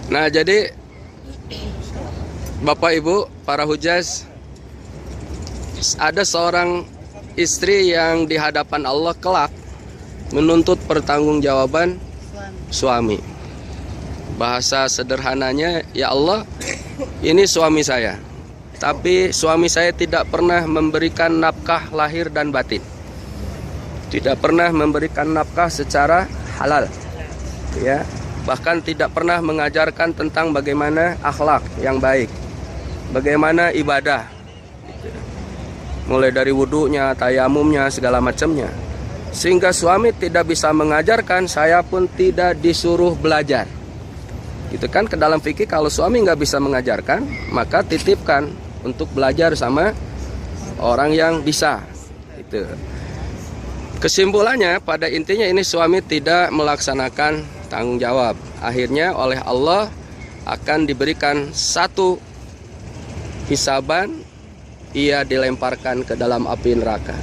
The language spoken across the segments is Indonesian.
Nah, jadi Bapak Ibu, para hujaz, ada seorang istri yang di hadapan Allah kelak menuntut pertanggungjawaban suami. Bahasa sederhananya, ya Allah, ini suami saya, tapi suami saya tidak pernah memberikan nafkah lahir dan batin, tidak pernah memberikan nafkah secara halal, ya, bahkan tidak pernah mengajarkan tentang bagaimana akhlak yang baik, bagaimana ibadah, mulai dari wudhunya, tayamumnya, segala macamnya. Sehingga suami tidak bisa mengajarkan, saya pun tidak disuruh belajar. Gitu kan, ke dalam fikih kalau suami nggak bisa mengajarkan, maka titipkan untuk belajar sama orang yang bisa. Itu. Kesimpulannya, pada intinya ini suami tidak melaksanakan tanggung jawab. Akhirnya oleh Allah akan diberikan satu hisaban, ia dilemparkan ke dalam api neraka.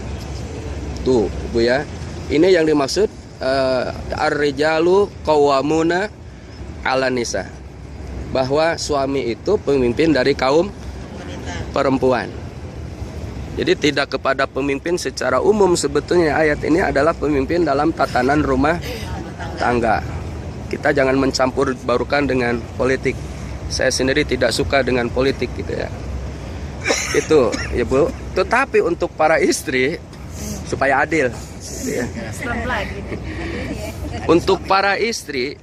Tuh, Bu ya. Ini yang dimaksud ar-rijalu qawwamuna 'alan nisa. Bahwa suami itu pemimpin dari kaum perempuan. Jadi tidak kepada pemimpin secara umum, sebetulnya ayat ini adalah pemimpin dalam tatanan rumah tangga. Kita jangan mencampur barukan dengan politik. Saya sendiri tidak suka dengan politik gitu ya. Itu ya Bu. Tetapi untuk para istri supaya adil gitu ya. Untuk para istri,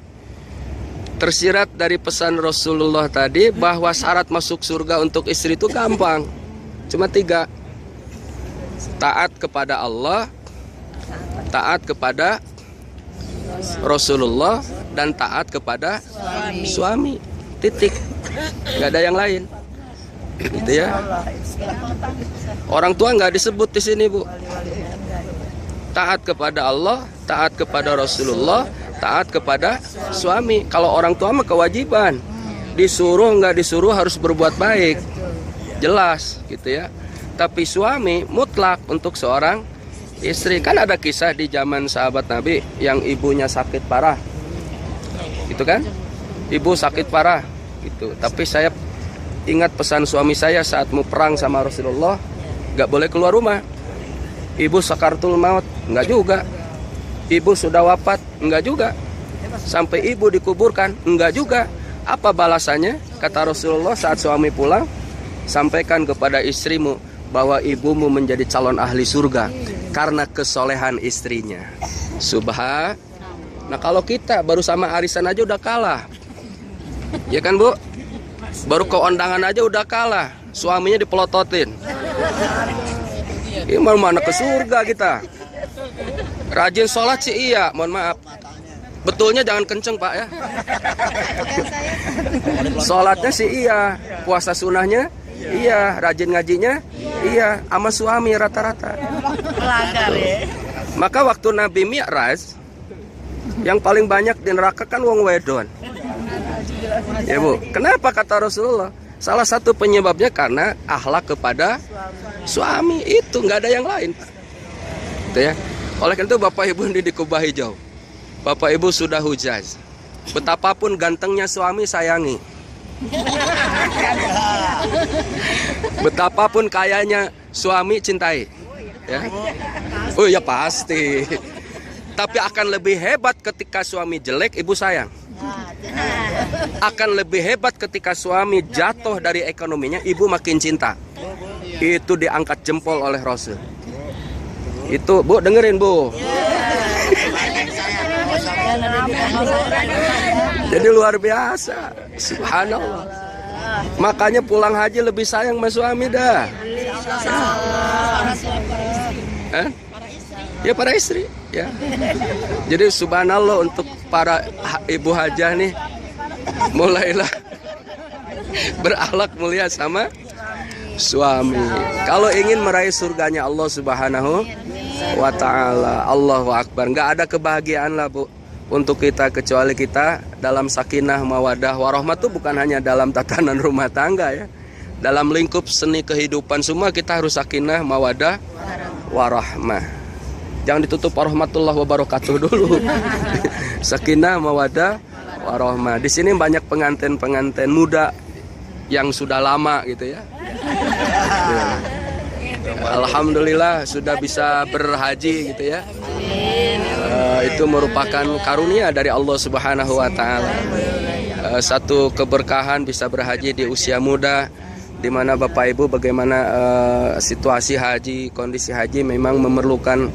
tersirat dari pesan Rasulullah tadi bahwa syarat masuk surga untuk istri itu gampang, cuma 3: taat kepada Allah, taat kepada Rasulullah, dan taat kepada suami. Titik, nggak ada yang lain. Gitu ya. Orang tua nggak disebut di sini, Bu. Taat kepada Allah, taat kepada Rasulullah, taat kepada suami. Kalau orang tua mah kewajiban, disuruh nggak disuruh harus berbuat baik, jelas gitu ya. Tapi suami mutlak untuk seorang istri. Kan ada kisah di zaman sahabat Nabi yang ibunya sakit parah, gitu kan? Ibu sakit parah, gitu. Tapi saya ingat pesan suami saya saat mau perang sama Rasulullah, nggak boleh keluar rumah. Ibu sakaratul maut, nggak juga. Ibu sudah wafat, enggak juga. Sampai ibu dikuburkan, enggak juga. Apa balasannya? Kata Rasulullah saat suami pulang, sampaikan kepada istrimu bahwa ibumu menjadi calon ahli surga karena kesolehan istrinya. Subhan. Nah, kalau kita baru sama arisan aja udah kalah, ya kan Bu? Baru ke undangan aja udah kalah, suaminya dipelototin. Ini mana ke surga kita? Rajin sholat sih iya, mohon maaf. Betulnya jangan kenceng Pak ya. Sholatnya sih iya, puasa sunahnya iya, rajin ngajinya iya, sama suami rata-rata. Maka waktu Nabi Mi'raj, yang paling banyak di neraka kan wong wedon. Ya Bu, kenapa kata Rasulullah? Salah satu penyebabnya karena akhlak kepada suami, itu nggak ada yang lain Pak. Gitu ya. Oleh karena itu Bapak Ibu di Kubah Hijau, Bapak Ibu sudah hujaz, betapapun gantengnya suami sayangi, betapapun kayanya suami cintai ya. Oh ya pasti. Tapi akan lebih hebat ketika suami jelek ibu sayang. Akan lebih hebat ketika suami jatuh dari ekonominya, ibu makin cinta. Itu diangkat jempol oleh Rasul. Itu Bu, dengerin Bu. Jadi luar biasa, subhanallah. Makanya pulang haji lebih sayang sama suami dah. Ya para istri ya. Jadi subhanallah, untuk para ibu hajah nih, mulailah berakhlak mulia sama suami. Kalau ingin meraih surganya Allah Subhanahu wa ta'ala, Allahu Akbar. Nggak ada kebahagiaan lah Bu untuk kita kecuali kita dalam sakinah mawadah warahmah. Itu bukan hanya dalam tatanan rumah tangga ya, dalam lingkup seni kehidupan semua kita harus sakinah mawadah warahmah. Jangan ditutup warahmatullahi wabarakatuh dulu. Sakinah mawadah warahmah. Di sini banyak pengantin-pengantin muda yang sudah lama gitu ya. Alhamdulillah sudah bisa berhaji gitu ya. Itu merupakan karunia dari Allah Subhanahu wa taala. Satu keberkahan bisa berhaji di usia muda, di mana Bapak Ibu bagaimana situasi haji, kondisi haji memang memerlukan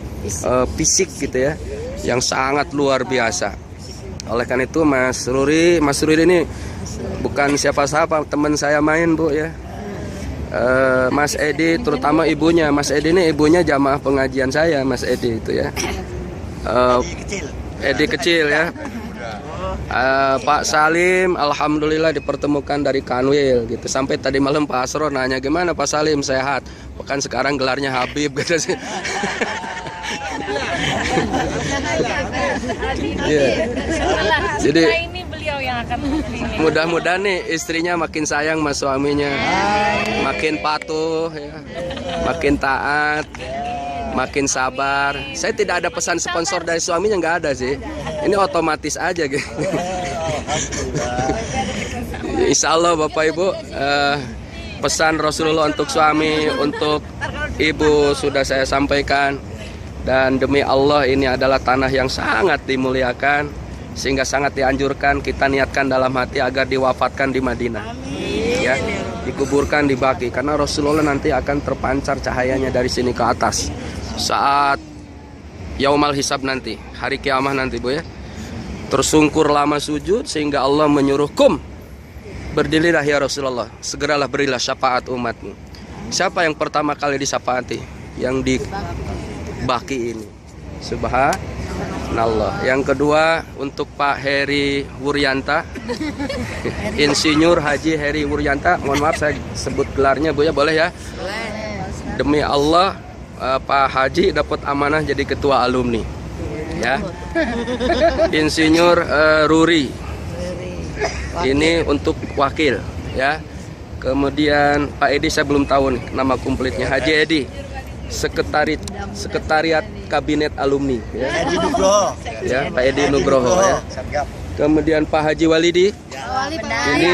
fisik gitu ya yang sangat luar biasa. Oleh karena itu Mas Ruri ini bukan siapa-siapa, teman saya main Bu ya. Mas Edi terutama ibunya, Mas Edi ini ibunya jamaah pengajian saya, Mas Edi itu ya. Edi kecil ya. Pak Salim alhamdulillah dipertemukan dari Kanwil gitu. Sampai tadi malam Pak Asro nanya gimana Pak Salim, sehat? Bahkan sekarang gelarnya Habib gitu sih. Jadi ini beliau yang akan mudah-mudahan nih istrinya makin sayang sama suaminya, makin patuh ya, makin taat, makin sabar. Saya tidak ada pesan sponsor dari suaminya, nggak ada sih. Ini otomatis aja gitu. Insya Allah Bapak Ibu, pesan Rasulullah untuk suami, untuk ibu sudah saya sampaikan. Dan demi Allah ini adalah tanah yang sangat dimuliakan, sehingga sangat dianjurkan kita niatkan dalam hati agar diwafatkan di Madinah. Ya, dikuburkan di Baqi, karena Rasulullah nanti akan terpancar cahayanya dari sini ke atas saat Yaumal Hisab nanti, hari kiamah nanti Bu ya. Tersungkur lama sujud sehingga Allah menyuruh berdirilah ya Rasulullah, segeralah berilah syafaat umatmu. Siapa yang pertama kali disyafaati? Yang di Baqi ini. Subhanallah. Yang kedua untuk Pak Heri Wuryanta, Insinyur Haji Heri Wuryanta. Mohon maaf saya sebut gelarnya Bu ya, boleh ya? Demi Allah Pak Haji dapat amanah jadi ketua alumni ya. Insinyur Ruri ini untuk wakil ya. Kemudian Pak Edi saya belum tahu nih nama komplitnya. Haji Edi sekretariat kabinet alumni ya. Haji Nugroho Ya, Pak Edi Nugroho ya. Kemudian Pak Haji Walidi ini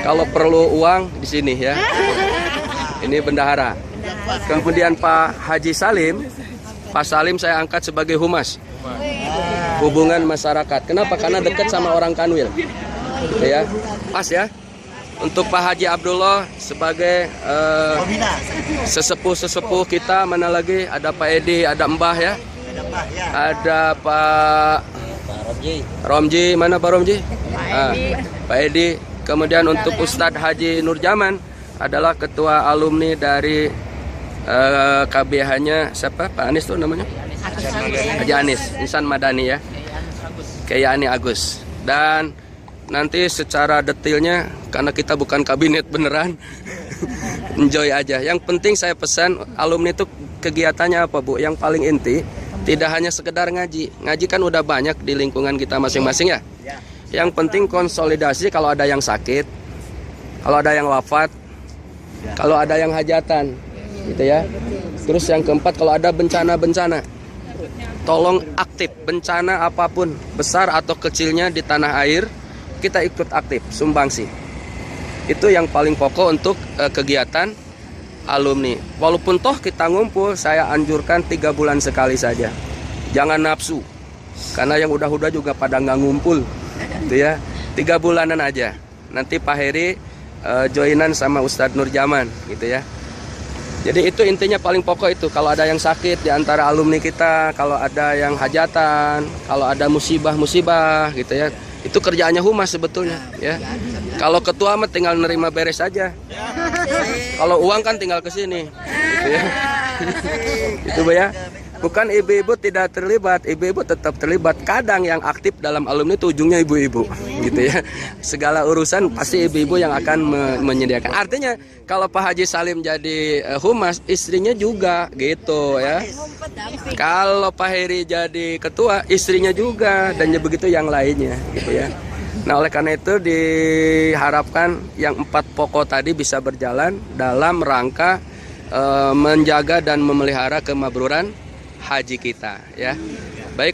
kalau perlu uang di sini ya. Ini bendahara. Kemudian Pak Haji Salim, Pak Salim saya angkat sebagai humas hubungan masyarakat. Kenapa? Karena dekat sama orang Kanwil gitu ya. Pas ya. Untuk Pak Haji Abdullah sebagai sesepuh kita, mana lagi? Ada Pak Edi, ada Mbah ya. Ada Pak Romji, mana Pak Romji? Pak Edi. Kemudian untuk Ustadz Haji Nurjaman adalah ketua alumni dari KBH-nya siapa? Pak Anis tuh namanya? Haji Anis, Insan Madani ya. Kayani Agus. Dan nanti secara detailnya karena kita bukan kabinet beneran, enjoy aja. Yang penting saya pesan alumni itu kegiatannya apa Bu? Yang paling inti tidak hanya sekedar ngaji. Ngaji kan udah banyak di lingkungan kita masing-masing ya. Yang penting konsolidasi kalau ada yang sakit, kalau ada yang wafat, kalau ada yang hajatan gitu ya. Terus yang keempat kalau ada bencana-bencana, tolong aktif. Bencana apapun besar atau kecilnya di tanah air, kita ikut aktif, sumbangsi. Itu yang paling pokok untuk kegiatan alumni. Walaupun toh kita ngumpul, saya anjurkan 3 bulan sekali saja. Jangan nafsu, karena yang udah-udah juga pada nggak ngumpul gitu ya. 3 bulanan aja. Nanti Pak Heri joinan sama Ustadz Nurjaman gitu ya. Jadi itu intinya paling pokok itu. Kalau ada yang sakit di antara alumni kita, kalau ada yang hajatan, kalau ada musibah-musibah gitu ya, itu kerjaannya humas sebetulnya ya. Kalau ketua mah tinggal nerima beres saja. Kalau uang kan tinggal ke sini gitu ya. Itu Bu ya. Bukan ibu-ibu tidak terlibat, ibu-ibu tetap terlibat. Kadang yang aktif dalam alumni itu ujungnya ibu-ibu gitu ya. Segala urusan pasti ibu-ibu yang akan menyediakan. Artinya kalau Pak Haji Salim jadi humas, istrinya juga gitu ya. Kalau Pak Heri jadi ketua, istrinya juga, dan begitu yang lainnya gitu ya. Nah oleh karena itu diharapkan yang 4 pokok tadi bisa berjalan dalam rangka menjaga dan memelihara kemabruran haji kita ya. Baik.